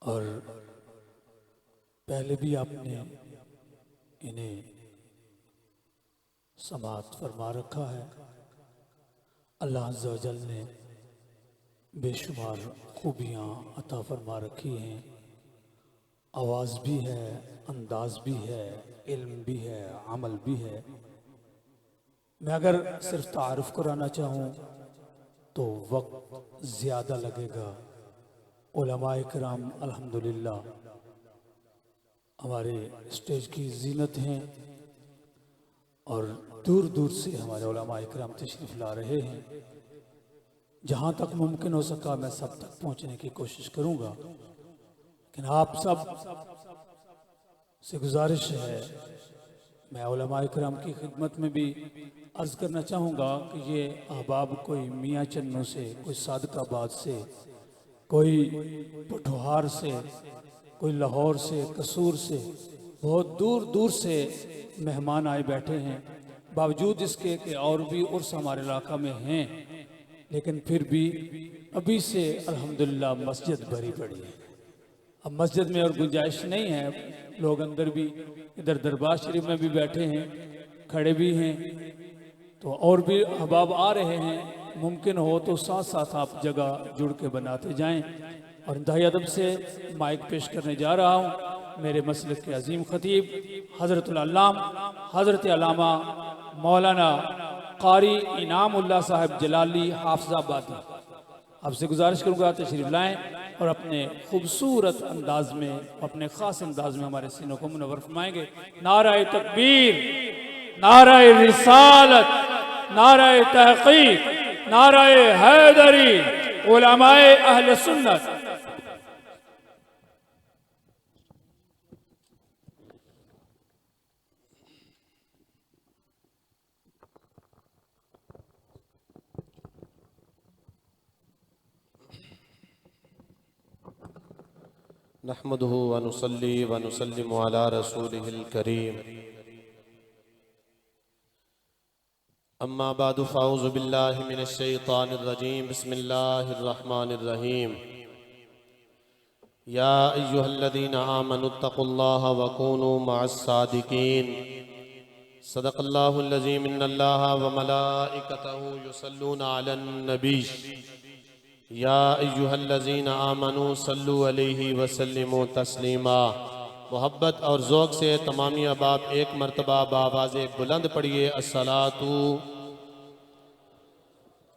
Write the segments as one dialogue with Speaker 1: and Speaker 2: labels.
Speaker 1: और पहले भी आपने इन्हें समाअत फरमा रखा है। अल्लाह अज़्ज़ा व जल ने बेशुमार खूबियाँ अता फरमा रखी हैं। आवाज़ भी है, अंदाज़ भी है, इल्म भी है, अमल भी है। मैं अगर सिर्फ तारुफ कराना चाहूँ तो वक्त ज़्यादा लगेगा। उलमाए किराम अल्हम्दुलिल्लाह हमारे स्टेज की जीनत हैं और दूर दूर से हमारे उलमाए किराम तशरीफ़ ला रहे हैं। जहाँ तक मुमकिन हो सका मैं सब तक पहुँचने की कोशिश करूँगा, लेकिन आप सब से गुजारिश है, मैं उलमाए किराम की खिदमत में भी अर्ज़ करना चाहूँगा कि ये अहबाब कोई मियाँ चन्नू से, कोई सादकाबाद से, कोई पुठहार से, कोई लाहौर से, कसूर से, बहुत दूर दूर से मेहमान आए बैठे हैं। बावजूद इसके कि और भी उर्स हमारे इलाका में हैं, लेकिन फिर भी अभी से अल्हम्दुलिल्लाह मस्जिद भरी पड़ी है। अब मस्जिद में और गुंजाइश नहीं है, लोग अंदर भी, इधर दरबार शरीफ में भी बैठे हैं, खड़े भी हैं, तो और भी अहबाब आ रहे हैं। मुमकिन हो तो साथ साथ आप जगह जुड़ के बनाते जाएं। और इंतहाई अदब से माइक पेश करने जा रहा हूँ मेरे मसलक के अजीम खतीब हज़रतुल अल्लाम हज़रत अल्लामा मौलाना कारी इनामुल्लाह साहब जलाली हाफिज़ाबादी। आपसे गुजारिश करूँगा तशरीफ़ लाएँ और अपने खूबसूरत अंदाज में, अपने ख़ास अंदाज में हमारे सीनों को मुनव्वर फरमाएंगे। नाराए तकबीर, नाराए रिसालत, नाराए तहक़ीक़, नाराए हैदरी, उलमाए अहले सुन्नत।
Speaker 2: नहमदुहु व नुसल्ली व नुसल्लिमु अला रसूलिहिल करीम। अम्मा बादु फ़ाऊज़ु बिल्लाहि मिनश शैतानिर रजीम। बिस्मिल्लाहिर रहमानिर रहीम। या अय्युहल्लज़ीना आमनुत्तक़ुल्लाहा व कूनू मअस सादिक़ीन। सदक़ल्लाहुल अज़ीम। इन्नल्लाहा व मलाइकतहु युसल्लूना अलन नबी। या अय्युहल्लज़ीना आमनू सल्लु अलैहि वसल्लिमु तस्लीमा। मोहब्बत और ज़ौक़ से तमामी अहबाब एक मरतबा बावाज़ बुलंद पढ़िए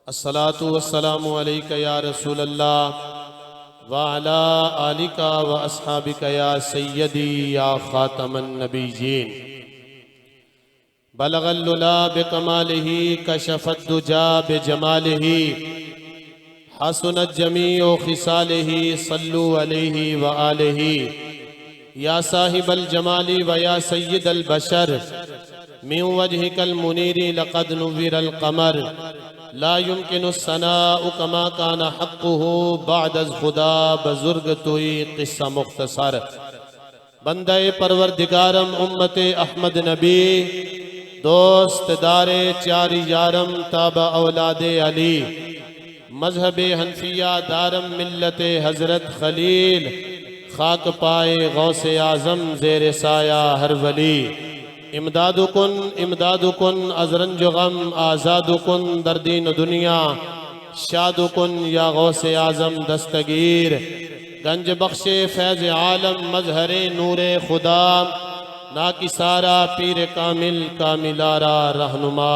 Speaker 2: अस्सलातु वस्सलामु अलैका या रसूल अल्लाह व अला आलिका व अस्हाबिका या सय्यदी या ख़ातमन नबिय्यीन। बलगल उला बिकमालिही कशफत दुजा बिजमालिही हसनत जमीउ खिसालिही सल्लु अलैहि व आलिही। या साहिबल जमाली व या सय्यदल बशर मिन वजहिकल मुनीरी लक़द नुव्विरल क़मर। ला युमकिनु सनाउ कमा काना हक़्क़ुहु बअदज़ खुदा बुज़ुर्ग तुई क़िस्सा मुख्तसर। बंदे परवरदिगारम उम्मते अहमद नबी दोस्त दारे चारी यारम ताबा औलादे अली। मजहब हनफिया दारम मिल्लत हजरत खलील। खाक पाए गौसे आजम ज़ेर साया हर वली। इमदादुकुन अजरंज गम आज़ादुकुन दर्दीन दुनिया। शादुकुन या गौसे आजम दस्तगीर। गंज बख्शे फैज़ आलम मजहरे नूरे खुदा। ना किसारा पीर कामिल कामिलारा रहनुमा।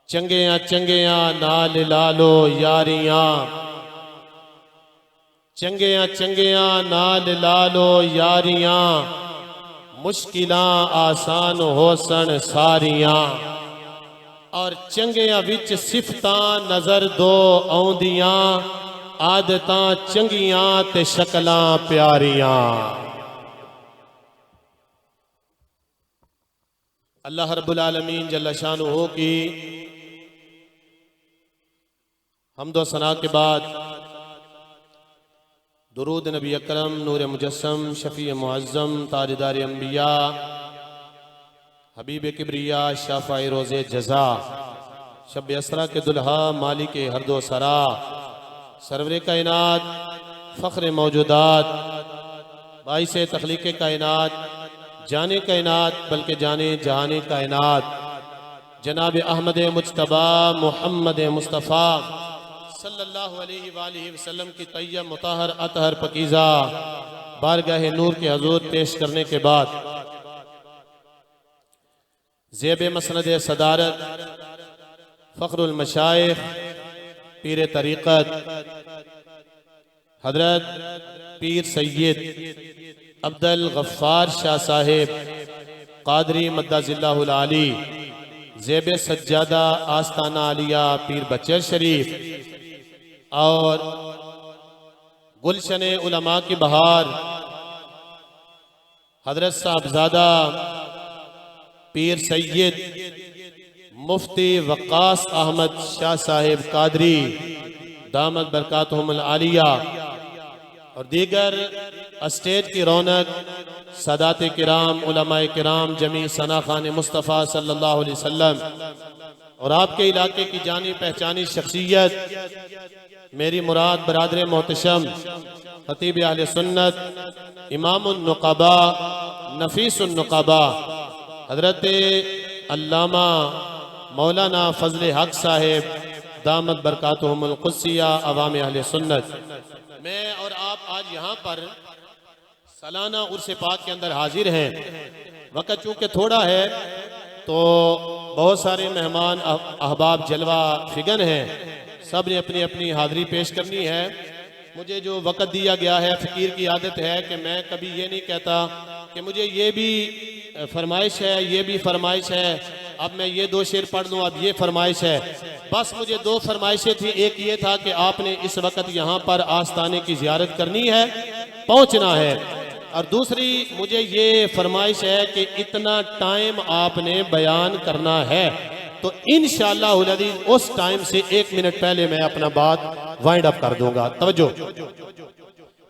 Speaker 2: चंगिया चंगिया नाल लालो यारियां। चंगिया चंगिया नाल लालो यारियां। मुश्किलां आसान होसन सारियां। और चंगिया विच सिफतां नजर दो आउंदियां। आदतां चंगियां ते शकलां प्यारियां। अल्लाह रब्बुल आलमीन जल्ल शानुहू की हम्दो सना के बाद दुरूद नबी अकरम नूर मुजस्सम शफ़ी मुअज़्ज़म ताजदार अंबिया हबीब किब्रिया शाफ़ाए रोज़े जज़ा शब असरा के दुल्हा मालिक हरदो सरा सरवरे कायनात फ़ख्र मौजूदात, बाइस तख्लीक़ कायनात, जाने कायनात बल्कि जाने जहाने कायनात, जनाब अहमद मुज्तबा मोहम्मद मुस्तफ़ा सल्लल्लाहु अलैहि वालिहि वसल्लम की तैयब मुताहर अतहर पकीज़ा बारगाह नूर के हजूर पेश करने के बाद ज़ेब मसनद सदारत फ़ख्रुल मशाइख पीर तरीक़त हजरत पीर सैयद अब्दुल गफ्फार शाह साहिब कादरी मद्दाज़िल्लाहुल आली ज़ेब सज्जादा आस्ताना आलिया पीर बच्चर शरीफ और गुलशन उलमा की बहार हजरत साहबजादा पीर सैयद मुफ्ती वक्कास अहमद शाह साहिब कादरी दामद बरकातहुमुल आलिया और दीगर स्टेज की रौनक सादात किराम उलमाए किराम जमी सना खान मुस्तफ़ा सल्लल्लाहु अलैहि वसल्लम और आपके इलाके की जानी पहचानी शख्सियत मेरी मुराद बरादर मोहतशम खतीब अहले सुन्नत इमामुन नुक़बा नफीसुन नुक़बा हजरत अल्लामा मौलाना फजल हक साहिब दामद बरकातहुमुल क़ुद्सिया अवाम अहले सुन्नत। मैं और आप आज यहाँ पर सालाना उर्स पाक के अंदर हाजिर हैं। वक़्त चूँकि थोड़ा है तो बहुत सारे मेहमान अहबाब जलवा फिगन हैं, सब ने अपनी अपनी हाज़िरी पेश करनी है। मुझे जो वक़्त दिया गया है, फ़कीर की आदत है कि मैं कभी ये नहीं कहता कि मुझे ये भी फरमाइश है, ये भी फरमाइश है, अब मैं ये दो शेर पढ़ लूँ, अब ये फरमाइश है। बस मुझे दो फरमाइशें थी, एक ये था कि आपने इस वक्त यहाँ पर आस्ताने की ज़ियारत करनी है, पहुँचना है, और दूसरी मुझे ये फरमाइश है कि इतना टाइम आपने बयान करना है। तो इंशाअल्लाह उस टाइम से 1 मिनट पहले मैं अपना बात वाइंड अप कर दूंगा। तवज्जो,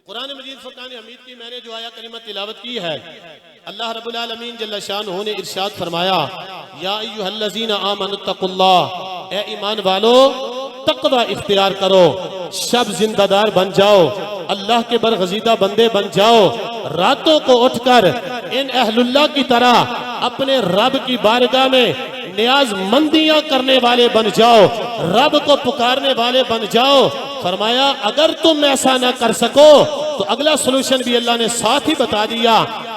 Speaker 2: कुरान मजीद फुरकान हमीद की मैंने जो आया करीमा तिलावत की है, अल्लाह रब्बुल आलमीन जल्ल शानहू ने इरशाद फरमाया, या अय्युहल्लज़ीना आमनुत्तकुल्लाह, ए ईमान वालो तक़वा इख्तियार करो, शब जिंदादार बन जाओ, अल्लाह के बरगज़ीदा बंदे बन जाओ, रातों को उठकर इन अहलुल्लाह की तरह अपने रब की बारगाह में नियाज मंदियां करने वाले बन जाओ, रब को पुकारने वाले बन जाओ। फरमाया अगर तुम ऐसा ना कर सको तो अगला सलूशन भी अल्लाह ने साथ ही बता दिया।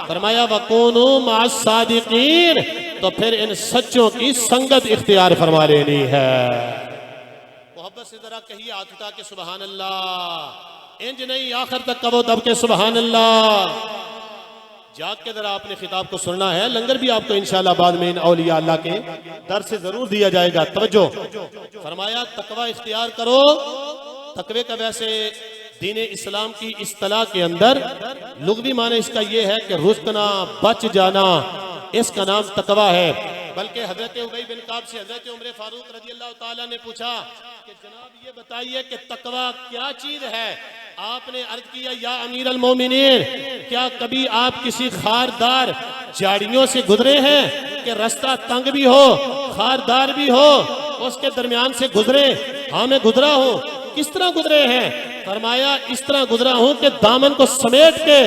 Speaker 2: फरमाया वकूनू मास सादिकीन, तो फिर इन सच्चों की संगत इख्तियार फरमा लेनी है। मोहब्बत से जरा कहिए हाथ उठा के सुभान अल्लाह, इंज नहीं आखिर तक कहो दब के सुभान अल्लाह। जाग के जरा आपने खिताब को सुनना है। लंगर भी आपको इंशाअल्लाह बाद में इन औलिया अल्लाह के दर से जरूर दिया जाएगा। तवज्जो, फरमाया तकवा इख्तियार करो। तकवे का वैसे दीन इस्लाम की इस्तिलाह के अंदर लुग़वी माने इसका ये है कि रुकना, बच जाना, इसका नाम तकवा है। बल्कि हजरत उबई बिन काब से हजरत उमर फारूक रज़ी अल्लाह ताला ने पूछा कि जनाब ये बताइए कि तकवा क्या चीज है। आपने अर्ज किया या अमीर अल मोमिनीन, क्या कभी आप किसी खारदार झाड़ियों से गुजरे हैं कि रास्ता तंग भी हो, खारदार भी हो, उसके दरमियान से गुजरे? हाँ मैं गुजरा हूँ। किस तरह गुजरे हैं? फरमाया इस तरह गुजरा हूँ कि दामन को समेट के,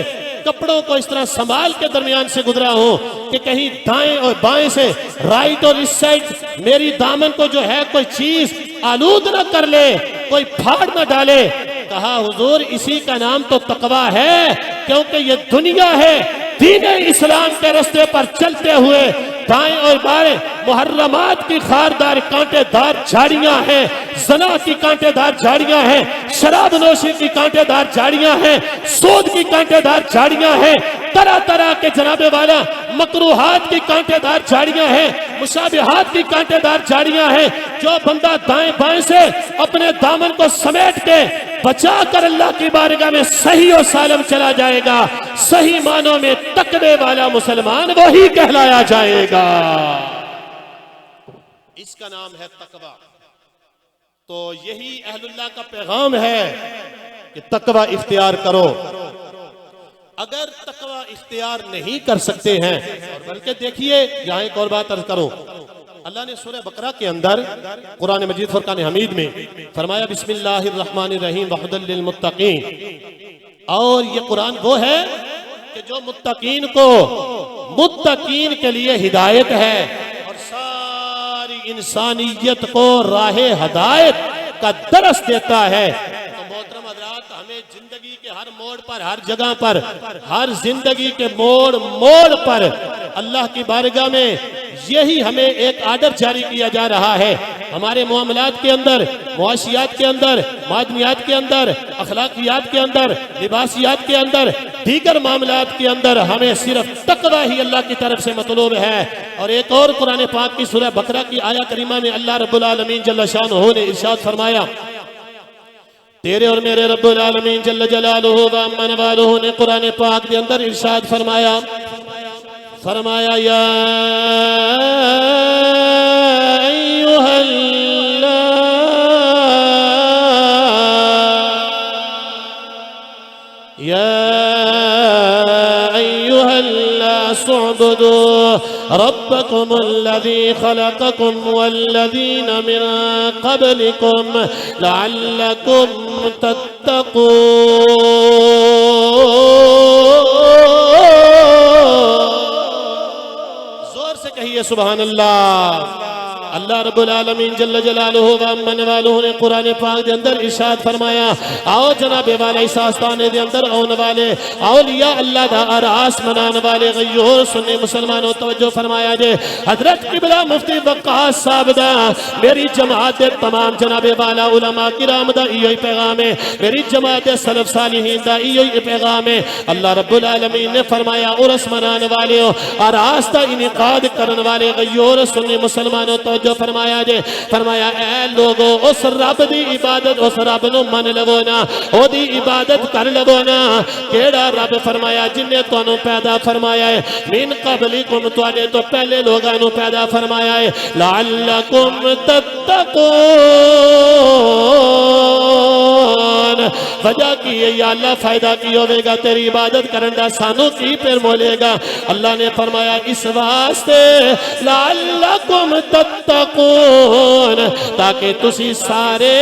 Speaker 2: कपड़ों को इस तरह संभाल के दरमियान से गुजरा हूँ कि कहीं दाएं और बाएं से, राइट और इस साइड मेरी दामन को जो है कोई चीज आलूद न कर ले, कोई फाड़ न डाले। कहा हुजूर इसी का नाम तो तकवा है, क्योंकि ये दुनिया है दीन इस्लाम के रास्ते पर चलते हुए दाएं और बाएं मुहर्रमात की खारदार कांटेदार झाड़ियां हैं, ज़ना की कांटेदार झाड़ियां हैं, शराब नोशी की कांटेदार झाड़ियां हैं, सूद की कांटेदार झाड़ियां हैं, तरह तरह के जनाबे वाला मकरूहात की कांटेदार झाड़ियां हैं, मुशाबिहात की कांटेदार झाड़ियां हैं। जो बंदा दाएं बाएं से अपने दामन को समेट के बचा कर अल्लाह की बारगाह में सही और सालम चला जाएगा, सही मानों में तकवे वाला मुसलमान वही कहलाया जाएगा। इसका नाम है तकवा। तो यही अहलुल्लाह का पैगाम है कि तकवा इख्तियार करो। अगर तकवा इख्तियार नहीं कर सकते हैं, और बल्कि देखिए यहाँ एक और बात अर्ज करूं, अल्लाह ने सूरह बकरा के अंदर कुरान मजीद फुरकान हमीद में फरमाया बिस्मिल्लाहिर्रहमानिर्रहीम वहुदल लिल मुत्तकीन। और ये कुरान वो है कि जो मुत्तकीन के लिए हिदायत है और सारी इंसानियत को राहे हिदायत का दरस देता है। तो मोहतरम हज़रात, हमें जिंदगी के हर मोड़ पर, हर जगह पर, हर जिंदगी के मोड़ मोड़ पर अल्लाह की बारगाह में यही हमें एक आर्डर जारी किया जा रहा है। हमारे मामलात के अंदर, मुआशियात के अंदर, मादनियात के अंदर, अखलाकियात के अंदर, लिबासियात के अंदर, दीगर मामलात के अंदर हमें सिर्फ तकवा ही अल्लाह की तरफ से मतलूब है। और एक और कुरान पाक की सूरह बकरा की आया करीमा में अल्लाह रब्बुल आलमीन जल्ल शानहू ने इरशाद फरमाया, तेरे और मेरे रब्बुल आलमीन जल्ल जलालुहु व अम्मा नवालुहु ने कुरान पाक के अंदर इरशाद फरमाया या अय्युहन्नास उअ्बुदू रब्बकुमुल्लज़ी खलक़कुम वल्लज़ीन मिन क़ब्लिकुम लअल्लकुम तत्तक़ून। कहिए सुभान अल्लाह। अल्लाह रब्बुल आलमीन जल्ल जलालुहु व अम्मा नवालुहु ने कुरान पाक के अंदर इरशाद फरमाया, आओ जनाबे वाले इस आस्ताने के अंदर आने वाले औलिया अल्लाह दा अरास मनाने वाले गयूर सुन्नी मुसलमानों तवज्जो फरमाया जे हजरत किबला मुफ्ती वक्कास साहब दा मेरी जमात दे तमाम जनाबे वाला उलमा किराम दा इयो पैगाम है, मेरी जमात दे सलफ सालिहीन दा इयो पैगाम है। अल्लाह रब्बुल आलमीन ने फरमाया उरस मनाने वाले अरास दा इनेकाद करने वाले गयूर सुन्नी मुसलमानों तो जो फरमाया जे फरमाया ए लोगो उस रब दी इबादत, उस रब नु मन लवो ना, ओदी इबादत कर लवो ना। केड़ा रब फरमाया जिन्ने तुहानू पैदा फरमाया है, मिन क़ब्लिकुम तुहाडे तो पहले लोगां नु पैदा फरमाया है, लअल्लकुम तत्तक़ून। वजह की है या अल्लाह फायदा की होवेगा तेरी इबादत करन दा, सानू की फिर मोलेगा। अल्लाह ने फरमाया इस वास्ते लअल्लकुम तत्तक़ून, ताकि तुसी सारे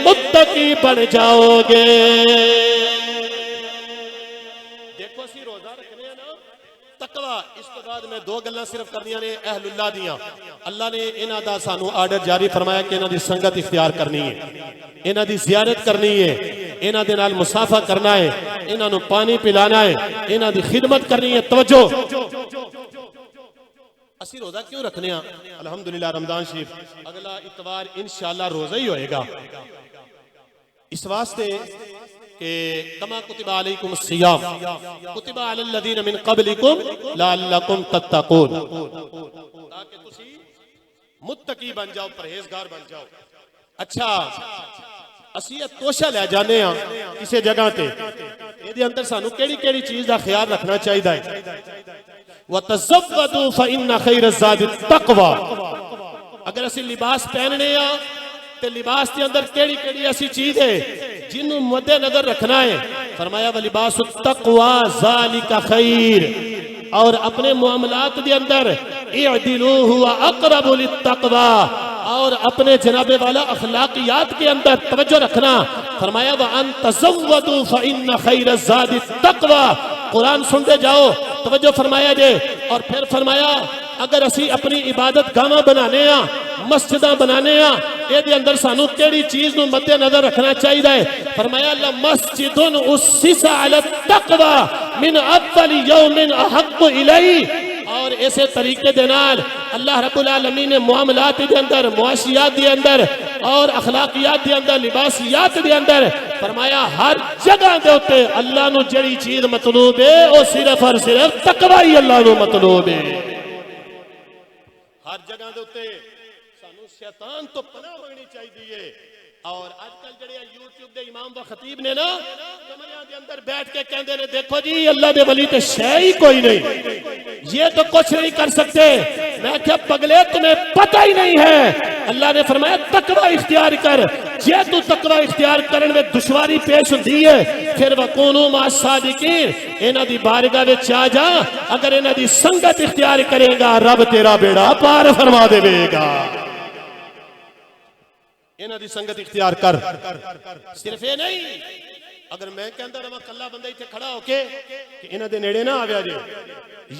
Speaker 2: मुत्तकी बन जाओगे। देखो सी रोजा रखने ना तकवा, इस तो बाद में दो गल्लां सिर्फ करनियां ने अहलुल्लाह दियां। अल्लाह ने इन्हां दा सानू आर्डर जारी फरमाया कि इन्हां दी संगत इख्तियार करनी है, इन्हां दी ज़ियारत करनी है, इन्हां दे नाल मुसाफा करना है, इन्हां नू पानी पिलाना है, इन्हां दी खिदमत करनी है। तवज्जो, असी रोजा क्यों रखने? अल्हम्दुलिल्लाह रमजान शरीफ अगला इतवार इंशाअल्लाह रोजा ही होएगा। इस वास्ते कि कमा कुतिबा अलैकुम सियाम कुतिबा अलल लज़ीना मिन क़ब्लिकुम लअल्लकुम तत्तक़ून, ताकि तुसी मुत्तकी बन जाओ, परहेजगार बन जाओ। अच्छा, असी तोशा ले जाने किसी जगह ते, इहदे अंदर सानू केड़ी-केड़ी चीज दा ख्याल रखना चाहिए है। वतज़व्वदू फ़इन्न खैर ज़ादि तक़वा। अगर असी लिबास पहनने ते लिबास के अंदर केड़ी-केड़ी ऐसी चीज है जिन्हों मद्देनजर रखना है। फरमाया वलिबासु तक़वा ज़ालिका खैर, और अपने मामलात के अंदर इअदिलू हुवा अक़रबु लित्तक़वा, और अपने जनाबे वाला अखलाकियात के अंदर तवज्जो रखना। फरमाया व अन तज़व्वदू फ़इन्न खैर ज़ादि तक़वा। कुरान सुनते जाओ, तवज्जो फरमाया जे। और फिर फरमाया अगर असी अपनी इबादत गावां बनाने मस्जिदां बनाने ये अंदर सानू केड़ी चीज नू मद्देनजर रखना चाहिए। फरमाया ला मस्जिदुन उस्सिसा अला तक़वा मिन अव्वल यौमिन अहक्कु इलैहि। और ऐसे तरीके दे नाल अल्लाह रब्बुल आलमीन ने मुआमलात दे अंदर, मुआशियात दे अंदर और अखलाकियात दे अंदर, लिबासियात दे अंदर फरमाया हर जगह दे उत्ते अल्लाह नू जड़ी चीज मतलूब है वो सिर्फ और सिर्फ तकवा ही अल्लाह नू मतलूब है। हर जगह दे उत्ते सानू शैतान तो पनाह मंगनी चाहिए। और आजकल जड़े यूट्यूब दे इमाम व खतीब ने ना कमरियां दे अंदर बैठ के कहंदे ने देखो जी अल्लाह दे वली ते शै ही कोई नहीं, ये तो कुछ नहीं कर सकते। मैं क्या पगले तुम्हें पता ही नहीं है। अल्लाह ने फरमाया तकवा इख्तियार कर। जे तू तकवा इख्तियार करने में दुश्वारी पेश होती है फिर वकूनू मास सादिकीन, इन्हां दी बारगाह विच आ जा। अगर इन्हां दी संगत इख्तियार करेगा रब तेरा बेड़ा पार फरमा देगा। इन्हां दी संगत इख्तियार कर। सिर्फ ये नहीं, अगर मैं कहता रहा कला बंदा इतने खड़ा होके कि इन्हां दे नेड़े ना आव्या जे,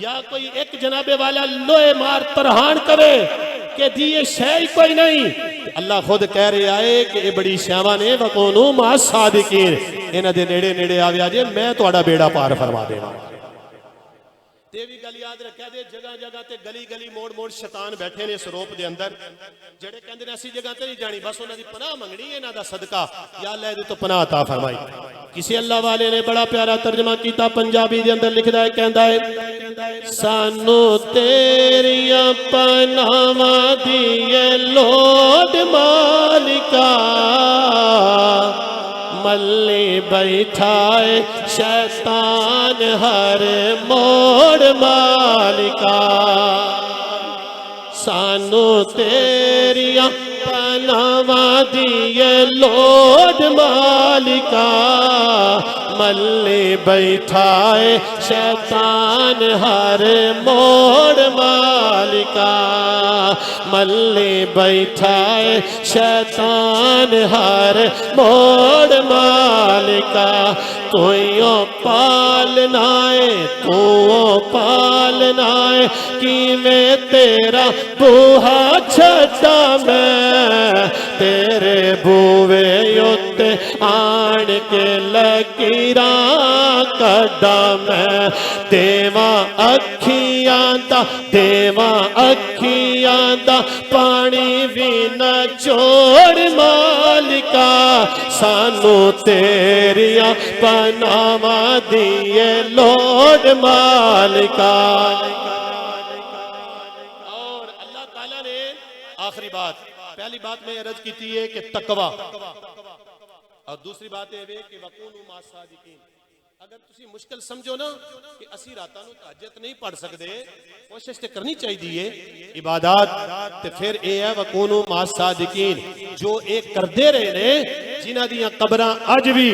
Speaker 2: या कोई एक जनाबे वाला लोहे मार तरहान करे कि जी ये शै ही कोई नहीं, अल्लाह खुद कह रहा है कि ये बड़ी शैवा ने वकूनू मा सादिकीन, इन्हां दे नेड़े नेड़े आव्या जे मैं तुहाडा बेड़ा पार फरमा देवां। ते भी गल याद रखा दे, जगह जगह ते गली गली मोड़ मोड़ शैतान बैठे ने सरोप दे अंदर, जेड़े कहंदे ने असी जगह ते नहीं जानी, बस उन्हां दी पनाह मंगनी है, इन्हां दा सदका या अल्लाह दे तो पनाह अता फरमाई। किसी अल्लाह वाले ने बड़ा प्यारा तर्जमा किया पंजाबी दे अंदर लिखदा है, कहंदा है सानू तेरियां पनाहां दी लोड मालिका, मल्ली बैठाए शैतान हर मोड़ मालिका, सानू तेरिया पनाहां दी लोड मालिका, मल्ली बैठाए शैतान हर मोड़ मालिका, मल्ली बैठाए शैतान हर मोड़ मालिका, तुइयों पालनाए तू पालनाए कि मैं तेरा बूहा छड्डा, मैं तेरे बूवे उत्ते आन के लकीरां कड्डा, मैं देवां अखियां दा पानी भी न छोड़ मालिका, सानू तेरिया पनाहां दी लोड मालिका। और अल्लाह ताला ने आखिरी बात, पहली बात में अर्ज की है कि तकवा, और दूसरी बात है कि वकूनू मा सादिकीन। अगर तुसी मुश्किल समझो ना कि असी रातां नूं तहज्जुद नहीं पढ़ सकते, कोशिश तो करनी चाहिए इबादत, ते फिर ये है वकूनू मा सादिकीन, जो एक करते रहे ने, जिन्हां दियां कबरां अज भी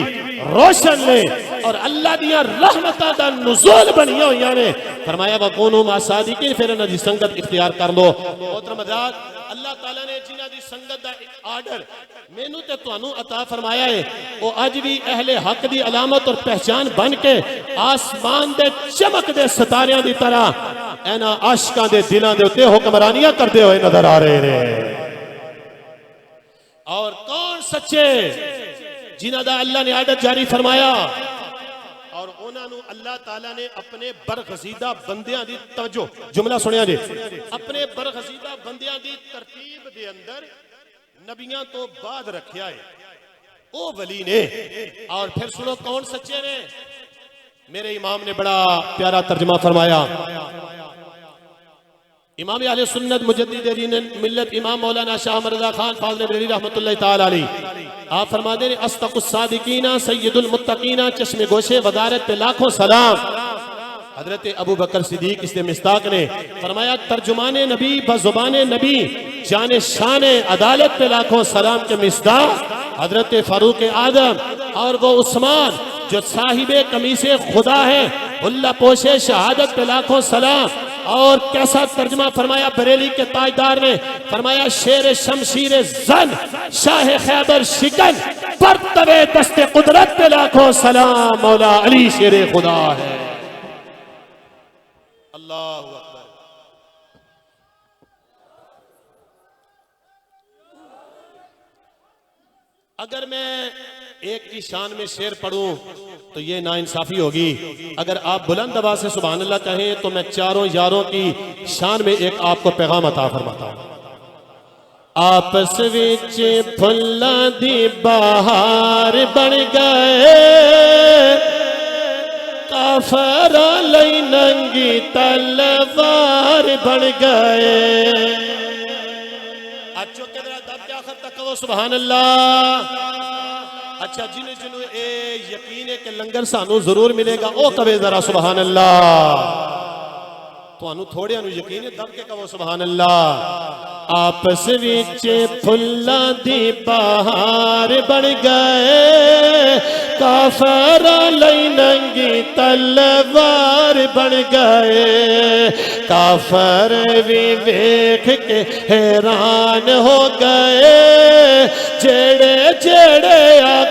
Speaker 2: रोशन ने और अल्लाह दियां रहमतां दा नुज़ूल बनियां होईयां ने। फरमाया वकूनू मा सादिकीन, फिर इन्हां दी संगत इख्तियार कर लो। मोहतरम हज़रात, अल्लाह ताला ने जिन्हां दी संगत दा आर्डर मैनू ते तुहानू अता फरमाया है, वो अज भी अहले हक दी अलामत और पहचान बन के आसमान दे चमकदे सितारियां दी तरह इन्हां आशिकां दे दिलां दे उत्ते हुक्मरानियां करदे हुए नजर आ रहे हैं। और कौन सच्चे जिन्हां दा अल्लाह ने आर्डर जारी फरमाया और उन्होंने अल्लाह ताला ने अपने बरगजीदा बंदियां दी तवज्जो, जुमला सुनिया जी, अपने बरगजीदा बंदियां दी तरतीब दे अंदर नबियां तो बाद रखिया है ओ वली ने। और फिर सुनो कौन सच्चे ने, मेरे इमाम ने बड़ा प्यारा तर्जमा फरमाया, इमाम अहले सुन्नत मुजद्दिद दीन मिल्लत इमाम मौलाना शाह अहमद रज़ा खान फाज़िल बरेलवी रहमतुल्लाहि ताला अलैह, आप फरमाते हैं अस्तकुस सादिकीना सय्यदुल मुत्तकीना, चश्मे गोशे वज़ारत पे लाखों सलाम। हजरत अबू बकर सिद्दीक इससे मिस्ताक ने फरमाया तर्जुमाने नबी बज़ुबाने नबी जाने शाने अदालत पे लाखों सलाम के मिस्ताक हजरत फारूक आदम, और वो उस्मान जो साहिबे कमीसे खुदा है, उल्ला पोशे शहादत पे लाखों सलाम। और कैसा तर्जमा फरमाया बरेली के ताजदार ने, फरमाया शेर शमशीर जन शाह खैबर शिकन पर तवे दस्ते कुदरत पे लाखों सलाम, मौला अली शेर खुदा है। अल्लाह अकबर। अगर मैं एक की शान में शेर पढ़ूं तो ये नाइंसाफी होगी। अगर आप बुलंद आवाज से सुभान अल्लाह कहें तो मैं चारों यारों की शान में एक आपको पैगाम अता फरमाता हूं। आपस विच फुल्लां दी बहार बन गए, काफरा लई नंगी तलवार बन गए। अच्छो किधर दब के आखिर तक कहो सुभान अल्लाह। अच्छा जिन्हें जिन्हें ए यकीन है कि लंगर सानू जरूर मिलेगा, ओ कवे जरा सुभान अल्लाह। तुहानू थोड़े नु यकीन है, दब के कहो सुभान अल्लाह। आपस विच फुल्लां दी बहार बन गए, काफरा लई नंगी तलवार बन गए। काफर भी वेख के हैरान हो गए, जेड़े जेड़े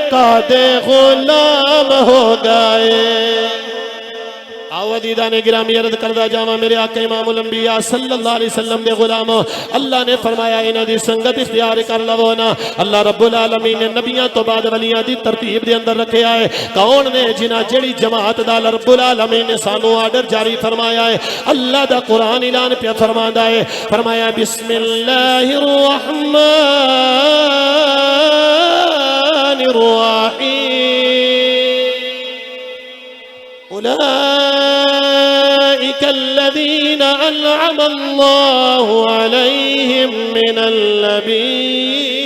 Speaker 2: आका दे गुलाम हो गए। आवदीदा ने गिरामी अर्ज करदा जावा मेरे आका इमामुल अंबिया सल्लल्लाहु अलैहि वसल्लम दे गुलाम अल्लाह ने फरमाया इन्हां दी संगत इख्तियार कर लवो ना। अल्लाह रब्बुल आलमीन ने नबियां तो बाद वलियां दी तरतीब दे अंदर रखया है। कौन ने जिन्हां जेड़ी जमात दा रब्बुल आलमीन ने सानू आर्डर जारी फरमाया है। अल्लाह दा कुरान ऐलान पे फरमांदा है, फरमाया बिस्मिल्लाहिर रहमानिर रहीम उलाइक अल्लज़ीन अनअम अल्लाहु अलैहिम मिनल नबिय्यीन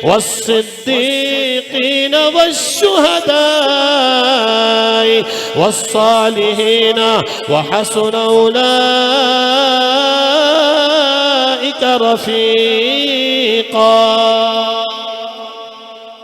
Speaker 2: वस्सिद्दीक़ीन वश्शुहदाई वस्सालिहीन वहसुन उलाइक रफ़ीक़ा।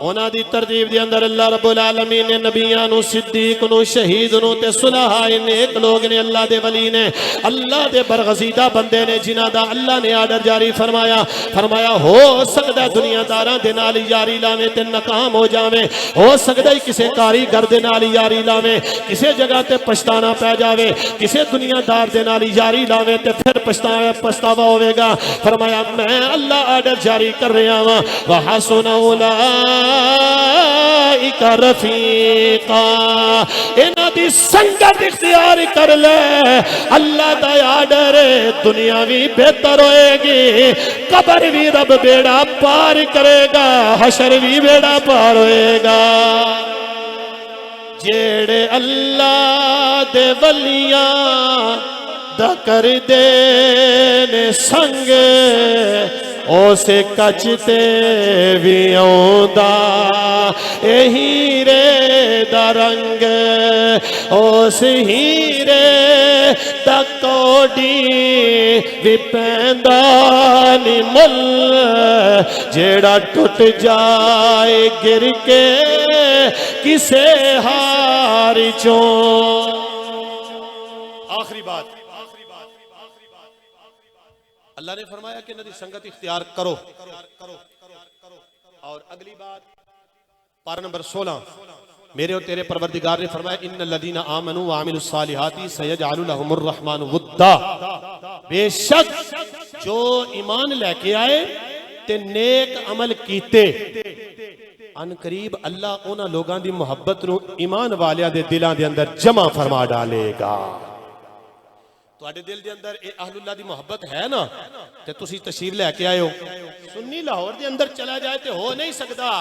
Speaker 2: उन्हां दी तरतीब दे अंदर अल्लाह रब्बुल आलमीन ने नबियां नू, सिद्दीक नू, शहीद नू ते सुलहा नेक लोग ने, अल्लाह दे वली ने, अल्लाह दे बरगज़ीदा बंदे ने जिन्हां दा अल्लाह ने आर्डर जारी फरमाया। फरमाया हो सकदा दुनियादारां दे नाल यारी लावे ते नाकाम हो जावे, हो सकदा किसी कारीगर दे नाल यारी लावे किसी जगह ते पछताना पै जावे, किसी दुनियादार दे नाल यारी लावे ते फिर पछतावा होवेगा। फरमाया मैं अल्लाह आर्डर जारी कर रहा हां वहसुन उलाइक रफ़ीक़ा। इन्हां दी संगत इख्तियार कर ले, अल्लाह दा आर्डर दुनिया भी बेहतर होएगी, कब्र भी रब बेड़ा पार करेगा, हशर भी बेड़ा पार होएगा। जेड़े अल्लाह दे वलियां दा कर दे ने संग उसे कचते भी आउंदा ए हीरे दा रंग, उस हीरे दा कोडी भी पैंदा नी मुल, जेड़ा टुट जाए गिर के किसे हार चों। आखिरी बात अल्लाह ने फरमाया कि नदी संगत इख्तियार करो। और अगली बात पारा नंबर 16 मेरे और तेरे परवरदिगार ने फरमाया इन्नल्लज़ीना आमनू व अमिलुस सालिहाति सयजअलु लहुमुर रहमानु वुद्दा। बेशक जो ईमान लेके आए ते नेक अमल कीते अनकरीब अल्लाह उन्हां लोगां दी मुहब्बत नूं ईमान वालियां दे दिलां दे अंदर जमा फरमा डालेगा। तुहाडे दिल दे अंदर ए अहलुल्लाह दी मोहब्बत है ना ते तुसी तशरीफ लेके आए हो। सुन्नी लाहौर दे अंदर चला जाए ते हो नहीं सकदा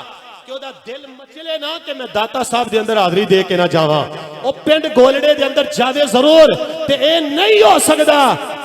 Speaker 2: कि ओदा दिल मचले ना कि मैं दाता साहब दे अंदर हाजरी दे के ना जावां। ओ पिंड गोलड़े दे अंदर जावे जरूर ते ए नहीं हो सकदा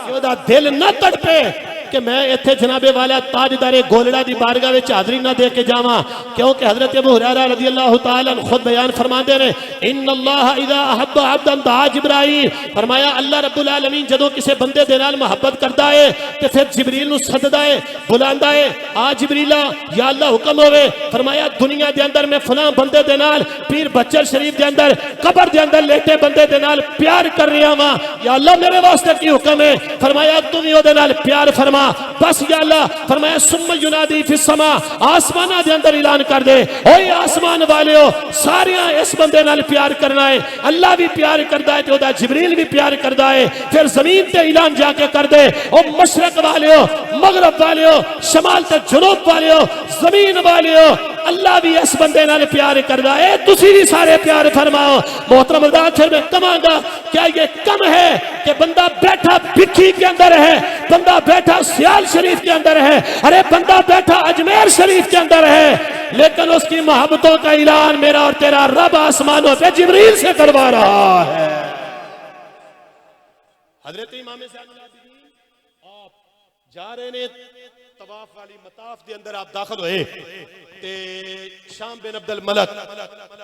Speaker 2: कि ओदा दिल ना तड़पे कि मैं इत्थे जनाबे वाला ताजदारे गोलड़ा दी बारगाह विच हाजरी ना दे के जावां। क्योंकि हजरत अबू हुरैरा रज़ियल्लाहु ताला अन्हु खुद बयान फरमाते ने इन्नल्लाह इज़ा अहब्ब अब्दन दा जिब्राइल। फरमाया अल्लाह रब्बुल आलमीन जदों किसी बंदे दे नाल मोहब्बत करदा है ते फिर जिब्रील नूं सददा है, बुलांदा है, आ जिब्रीला या अल्लाह हुक्म होवे। फरमाया दुनिया दे अंदर मैं फलां बंदे दे नाल पीर बच्चर शरीफ दे अंदर कब्र दे अंदर लेटे बंदे दे नाल प्यार कर रहा हां, या अल्लाह मेरे वास्ते की हुक्म है। फरमाया तू भी ओदे नाल प्यार फरमा बस या अल्लाह। फरमाया सुम्मा युनादी फिस समा, आसमाना दे अंदर ऐलान कर दे ओए आसमान वालियो सारियां इस बंदे नाल प्यार करना है। अल्लाह भी प्यार करदा है ते ओदा जिब्रील भी प्यार करदा है। फिर जमीन ते ऐलान जाके कर दे ओ मशरक वालियो, मगरब वालियो, शमाल ते जुनूब वालियो, जमीन वालियो अल्लाह भी इस बंदे नाल प्यार करदा है, तुसी भी सारे प्यार फरमाओ। मोहतरम अल्लाह फिर मैं कमांगा क्या ये कम है कि बंदा बैठा भिक्खी के अंदर है, बंदा बैठा सियाल शरीफ के अंदर है, अरे बंदा बैठा अजमेर शरीफ के अंदर है, लेकिन उसकी मोहब्बतों का ऐलान मेरा और तेरा रब आसमानों पे जिब्रील से करवा रहा है। हजरत इमाम आप जा रहे ने तवाफ वाली मताफ के अंदर आप दाखिल हुए ते शाम बिन अब्दुल मलक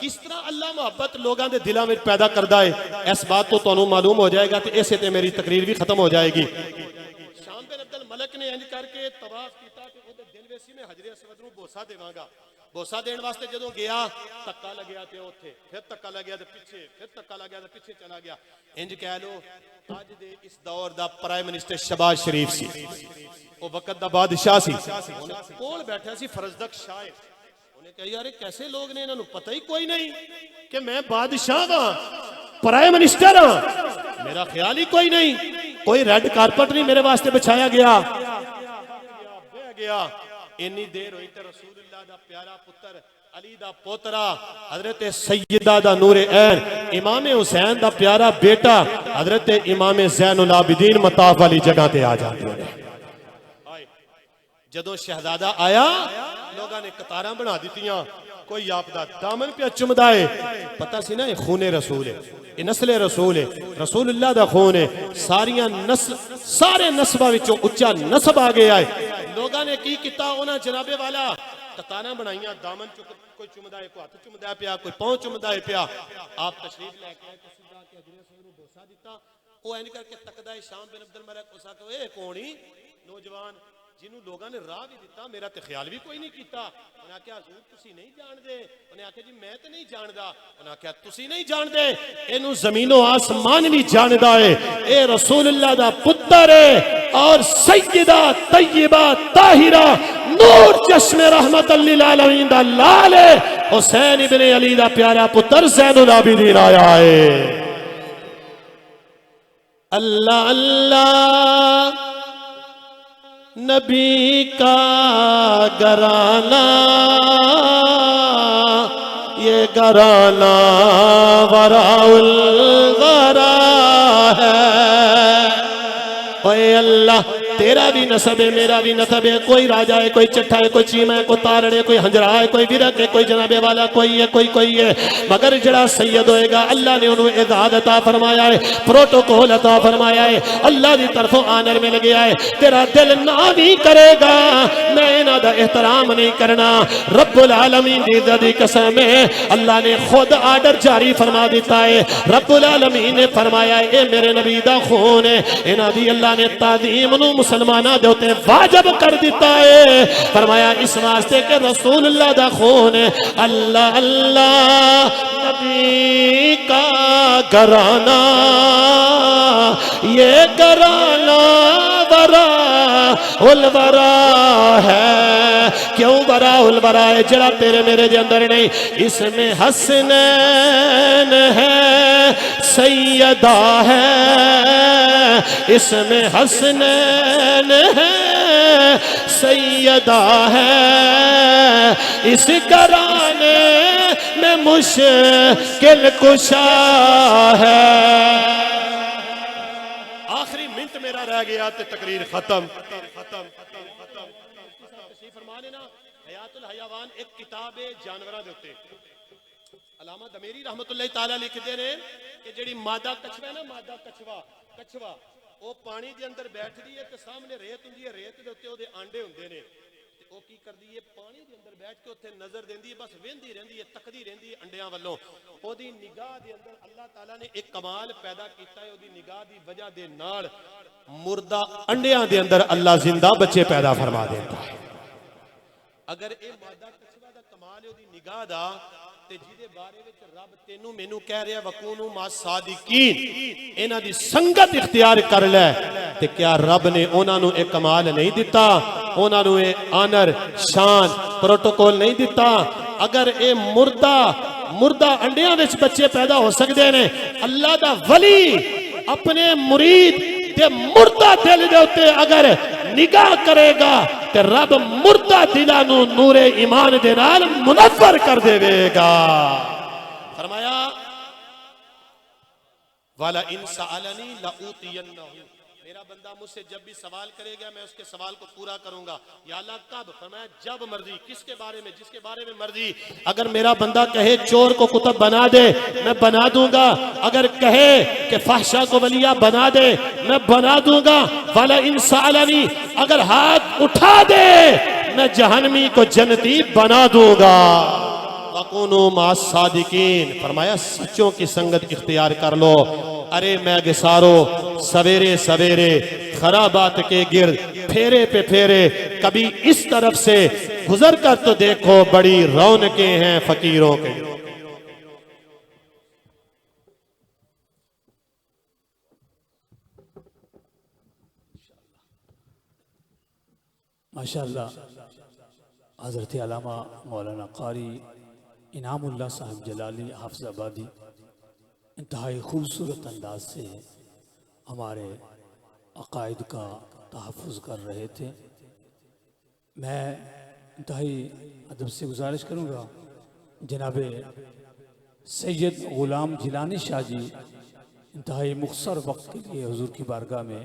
Speaker 2: किस तरह अल्लाह मोहब्बत लोगों के दिलों में पैदा करता है इस बात तो तुहानू मालूम हो जाएगा। तो इसे ते मेरी तकरीर भी खत्म हो जाएगी। शाम बिन अब्दुल मलक ने इंज करके तवाफ किया कि ओदे दिल विच सी मैं हजरे असवद नूं बोसा देवांगा। बोसा देने वास्ते जदों गया धक्का लग्या ते उत्थे, फिर धक्का लग्या ते पिछे, फिर धक्का लग्या ते पिछे चला गया। इंज कह लो अज दे इस दौर दा प्राइम मिनिस्टर शहबाज शरीफ सी, वो वक्त दा बादशाह सी, कोल बैठा सी फरजदक शायर। उन्हें कहा यार कैसे लोग ने, इन्होंने पता ही कोई नहीं कि मैं बादशाह हाँ, प्राइम मिनिस्टर हाँ, मेरा ख्याल ही कोई नहीं, कोई रेड कारपेट नहीं मेरे वास्ते बिछाया गया। बह गया इन्नी देर हुई तो रसूलुल्लाह दा प्यारा पुत्र अली दा पोतरा हजरत सैयदा दा नूरे ऐन इमाम हुसैन दा प्यारा बेटा हजरत इमाम ज़ैनुल आबिदीन मताफ वाली जगह ते आ जाते हैं। जदों शहजादा आया लोगों ने कतारां बना दित्तियां, कोई आपदा दामन पे चुमदा है, पता सी ना ये खूने रसूल है, ये नस्ले रसूल है, रसूलुल्लाह दा खून है, सारियां नस्ल सारे नस्बा विचों उच्चा नस्ब आ गया है। लोगों ने की किता, उन्हां जनाबे वाला कतारां बनाइयां, दामन चुक कोई चुमदा है, कोई हाथ चुमदा है पिया, कोई पांव चुमदा है पिया। आप तशरीफ लेके आए, सीधा के हजरत रसूल नूं बोसा दिता, ओ इंज करके तकदा है शाम बिन अब्दुल मलिक, उसा कहे ए कौन ही नौजवान जिन्होंने लोगों ने राह भी दिता, मेरा तो ख्याल भी कोई नहीं किया। उन्हें आख्या हजूर तुसी नहीं जानते, उन्हें आख्या जी मैं तो नहीं जानता, उन्हें आख्या तुसी नहीं जानते, इनू जमीनो आसमान भी जानता है, ए रसूलुल्लाह दा पुत्र है और सैयदा तैयबा ताहिरा नूर चश्मे रहमत लिल आलमीन दा लाल है, हुसैन इब्ने अली दा प्यारा पुत्र ज़ैनुल आबिदीन आया है। अल्लाह अल्लाह नबी का घराना, ये घराना वराउल वरा है। ओए अल्लाह तेरा भी नसब है, मेरा भी नसब है, कोई राजा है, कोई चट्ठा है, कोई चीमा है, कोई तारड़ है, कोई हंजरा है, कोई विरक है, कोई जनाबे वाला कोई है, कोई है, मगर जड़ा सैयद होएगा अल्लाह ने उन्हें इज़्ज़त अता फरमाया है, प्रोटोकॉल अता फरमाया है, अल्लाह की तरफों आनर मिल गया है। तेरा दिल ना भी करेगा मैं इन्हां दा एहतराम नहीं करना, रब्बुल आलमीन दी इज़्ज़त दी कसम है, अल्लाह ने खुद आर्डर जारी फरमा दिता है। रब्बुल आलमीन ने फरमाया है ए मेरे नबी दा खून है, इन्हां दी अल्लाह ने ताज़ीम नूं मुसलमाना दे उत्ते वाजिब कर दिता है। फरमाया इस वास्ते के रसूलुल्लाह दा खून है। अल्लाह अल्लाह नबी का घराना, ये घराना बरा उल बरा है। क्यों बरा उल बरा है? जरा तेरे मेरे दे अंदर नहीं, इसमें हसनैन है, सैयदा है, इसमें हसनैन है, सैयदा है, इस घराने में मुश्किल कुशा है। आखिरी मिनट मेरा रह गया तो तकरीर खत्म। हयातुल हयावान एक किताब है जानवरां दे उत्ते, अलामा दमेरी रहमतुल्लाह ताला लिखते हैं कि जेड़ी मादा कछवा है ना, मादा कछवा वो पानी के अंदर बैठदी है, तो सामने रेत हुंदी है, रेत दे उत्ते ओहदे आंडे हुंदे ने, ते ओ की करदी है पानी के अंदर बैठ के उत्थे नजर देंदी है, बस वेंदी रहंदी है, तकदी रहंदी है अंडियां वल्लों। ओहदी निगाह दे अंदर अल्लाह ताला ने एक कमाल पैदा कीता है, ओहदी निगाह दी वजह दे नाल मुर्दा अंडियां दे अंदर अल्लाह जिंदा बच्चे पैदा फरमा देता है। अगर ए मादा कछवा दा कमाल है ओहदी निगाह दा, ते जिहदे बारे विच रब तेनू मेनू कह रहा वकूनू मा सादिकीन, इन्हां दी संगत इख्तियार कर ले, ते क्या रब ने उन्हां नू एक कमाल नहीं दिता, उन्हां नू एक आनर शान प्रोटोकॉल नहीं दिता? अगर ए मुर्दा अंडियां विच बच्चे पैदा हो सकते ने, अल्लाह दा वली अपने मुरीद ते मुर्दा दिल दे उत्ते अगर निगाह करेगा ते रब मुर्दा दिलां नू नूरे ईमान दे नाल मुनव्वर कर देवेगा। फरमाया वाला इन सअलनी लऊतियन्नहु, मेरा बंदा मुझसे जब भी सवाल करेगा मैं उसके सवाल को पूरा करूंगा। या अल्लाह कब? फरमाया जब मर्जी, किसके बारे में? जिसके बारे में मर्जी। अगर मेरा बंदा कहे चोर को कुतुब बना दे, मैं बना दूंगा। अगर कहे कि फहशा को वलिया बना दे, मैं बना दूंगा। वाला इंसानी, अगर हाथ उठा दे मैं जहन्नमी को जन्नती बना दूंगा। वकुनु मा सादिकीन, फरमाया सच्चों की संगत इख्तियार कर लो। अरे मैं गिसारो सवेरे सवेरे खराबात के गिर्द फेरे पे फेरे, कभी इस तरफ से गुजर कर तो देखो, बड़ी रौनकें हैं फकीरों के।
Speaker 1: माशाअल्लाह, हज़रत अल्लामा मौलाना कारी इनामुल्लाह साहब जलाली हाफिज़ाबादी इंतहाई खूबसूरत अंदाज से हमारे अकायद का तहफ़्फ़ुज़ कर रहे थे। मैं इंतहाई अदब से गुजारिश करूँगा जनाब सैयद ग़ुलाम जिलानी शाह जी इंतहाई मुख्तसर वक्त के लिए हुज़ूर की बारगाह में